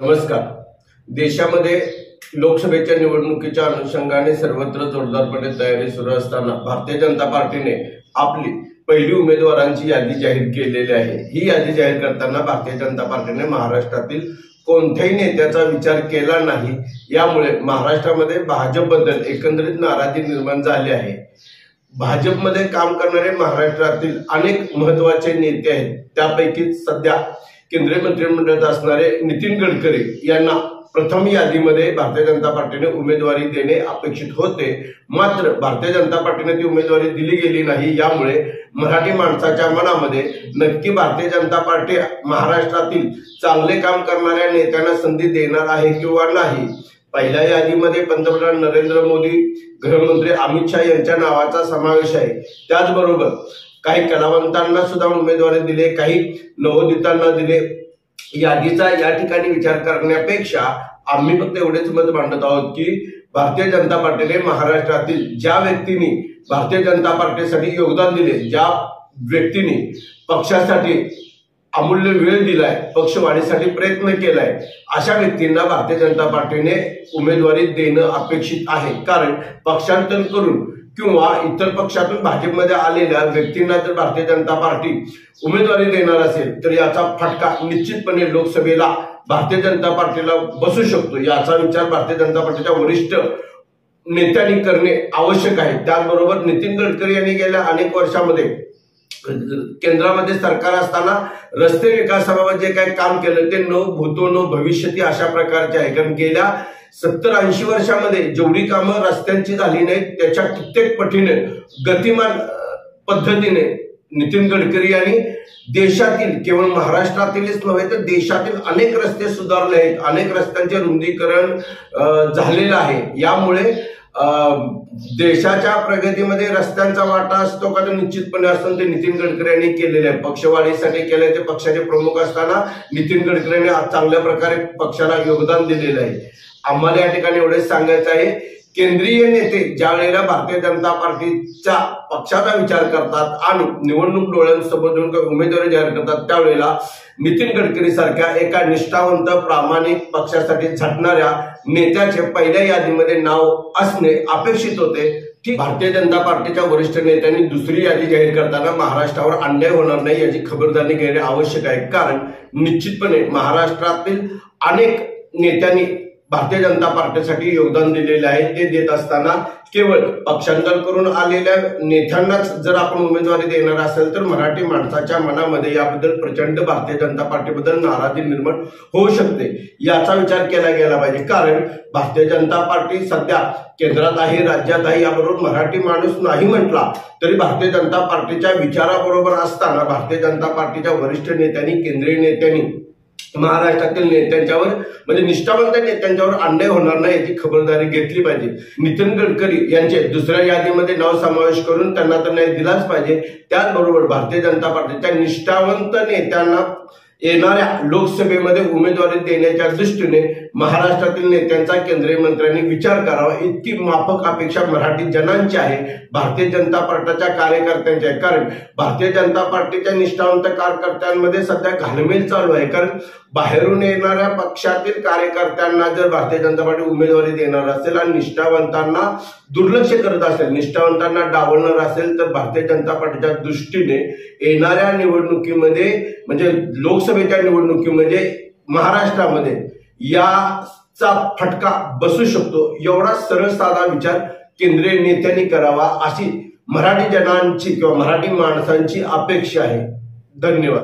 नमस्कार। देशामध्ये लोकसभेच्या निवडणुकीच्या अनुषंगाने सर्वत्र जोरदारपणे तयारी सुरू असताना भारतीय जनता पार्टीने आपली पहिली उमेदवारांची यादी जाहीर केलेली आहे। ही यादी जाहीर करताना भारतीय जनता पार्टीने महाराष्ट्रातील कोणत्याही नेत्याचा विचार केला नाही। यामुळे महाराष्ट्रामध्ये भाजपबद्दल एकंदरीत नाराजी निर्माण झाली आहे। भाजपमध्ये काम करणारे महाराष्ट्रातील अनेक महत्त्वाचे नेते आहेत। त्यापैकी सध्या केंद्रीय मंत्रिमंडळात असणारे नितीन गडकरी यांना प्रथम यादीमध्ये भारतीय जनता पार्टीने उमेदवारी देणे अपेक्षित होते, मात्र भारतीय जनता पार्टीने ती उमेदवारी दिली गेली नाही। यामुळे मराठी माणसाच्या मनामध्ये नक्की भारतीय जनता पार्टी महाराष्ट्रातील चांगले काम करणाऱ्या नेत्यांना संधी देणार आहे किंवा नाही। पहिल्या यादीमध्ये पंतप्रधान नरेंद्र मोदी, गृहमंत्री अमित शाह यांच्या नावाचा समावेश आहे। त्याचबरोबर काही कलावंतांना सुद्धा उमेदवारी दिले, काही नवोदितांना दिले। यादीचा या ठिकाणी विचार करण्यापेक्षा आम्ही फक्त एवढेच मत मांडत आहोत की भारतीय जनता पार्टीने महाराष्ट्रातील ज्या व्यक्तींनी भारतीय जनता पार्टीसाठी योगदान दिले, ज्या व्यक्तींनी पक्षासाठी अमूल्य वेळ दिलाय, पक्षवाढीसाठी प्रयत्न केलाय, अशा व्यक्तींना भारतीय जनता पार्टीने उमेदवारी देणं अपेक्षित आहे। कारण पक्षांतर करून किंवा इतर पक्षातून भाजपमध्ये आलेल्या व्यक्तींना जर भारतीय जनता पार्टी उमेदवारी देणार असेल तर याचा फटका निश्चितपणे लोकसभेला भारतीय जनता पार्टीला बसू शकतो। याचा विचार भारतीय जनता पार्टीच्या वरिष्ठ नेत्यांनी करणे आवश्यक आहे। त्याचबरोबर नितीन गडकरी यांनी गेल्या अनेक वर्षांमध्ये केंद्रामध्ये सरकार असताना रस्ते विकासाबाबत जे काही काम केलं ते न भूतो न भविष्यती अशा प्रकारचे आहे। कारण गेल्या 70-80 वर्षांमध्ये जेवढी कामं रस्त्यांची झाली नाहीत त्याच्या कित्येक पटीने गतिमान पद्धतीने नितीन गडकरी यांनी देशातील, केवळ महाराष्ट्रातीलच नव्हे तर देशातील अनेक रस्ते सुधारले आहेत, अनेक रस्त्यांचे रुंदीकरण झालेलं आहे। यामुळे देशाच्या प्रगतीमध्ये रस्त्यांचा वाटा असतो का तर निश्चितपणे असतो, ते नितीन गडकरी यांनी केलेले आहे। पक्षवाढीसाठी केले, ते पक्षाचे प्रमुख असताना नितीन गडकरी यांनी आज चांगल्या प्रकारे पक्षाला योगदान दिलेलं आहे। आम्हाला या ठिकाणी एवढेच सांगायचं आहे, केंद्रीय नेते ज्या वेळेला भारतीय जनता पार्टीच्या पक्षाचा विचार करतात आणि निवडणूक डोळ्यांसमोर घेऊन उमेदवारी जाहीर करतात, त्यावेळेला नितीन गडकरी सारख्या एका निष्ठावंत प्रामाणिक पक्षासाठी झटणाऱ्या नेत्याचे पहिल्या यादीमध्ये नाव असणे अपेक्षित होते। की भारतीय जनता पार्टीच्या वरिष्ठ नेत्यांनी दुसरी यादी जाहीर करताना महाराष्ट्रावर अन्याय होणार नाही याची खबरदारी घेणे आवश्यक आहे। कारण निश्चितपणे महाराष्ट्रातील अनेक नेत्यांनी भारतीय जनता पार्टीसाठी योगदान दिलेले आहे। ते देत असताना केवळ पक्षांतर करून आलेल्या नेत्यांनाच जर आपण उमेदवारी देणार असेल तर मराठी माणसाच्या मनामध्ये याबद्दल प्रचंड भारतीय जनता पार्टीबद्दल नाराजी निर्माण होऊ शकते। याचा विचार केला गेला पाहिजे। कारण भारतीय जनता पार्टी सध्या केंद्रात आहे, राज्यात आहे, याबरोबर मराठी माणूस नाही म्हटला तरी भारतीय जनता पार्टीच्या विचाराबरोबर असताना भारतीय जनता पार्टीच्या वरिष्ठ नेत्यांनी, केंद्रीय नेत्यांनी महाराष्ट्रातील नेत्यांच्यावर म्हणजे निष्ठावंत नेत्यांच्यावर अन्याय होणार नाही याची खबरदारी घेतली पाहिजे। नितीन गडकरी यांचे दुसऱ्या यादीमध्ये नाव समावेश करून त्यांना तर न्याय दिलाच पाहिजे। त्याचबरोबर भारतीय जनता पार्टीच्या निष्ठावंत नेत्यांना येणाऱ्या लोकसभेमध्ये उमेदवारी देण्याच्या दृष्टीने महाराष्ट्रातील नेत्यांचा केंद्रीय मंत्र्यांनी विचार करावा, इतकी माफक अपेक्षा मराठी जनांची आहे, भारतीय जनता पार्टीच्या कार्यकर्त्यांची आहे। कारण भारतीय जनता पार्टीच्या निष्ठावंत कार्यकर्त्यांमध्ये सध्या घालमेल चालू आहे। कारण बाहेरून येणाऱ्या पक्षातील कार्यकर्त्यांना जर भारतीय जनता पार्टी उमेदवारी देणार असेल आणि निष्ठावंतांना दुर्लक्ष करत असेल, निष्ठावंतांना डावलणार असेल तर भारतीय जनता पार्टीच्या दृष्टीने येणाऱ्या निवडणुकीमध्ये म्हणजे लोकसभेच्या निवडणुकीमध्ये महाराष्ट्रामध्ये याचा फटका बसू शकतो। एवढा सरळ साधा विचार केंद्रीय नेत्यांनी करावा अशी मराठी जनांची किंवा मराठी माणसांची अपेक्षा आहे। धन्यवाद।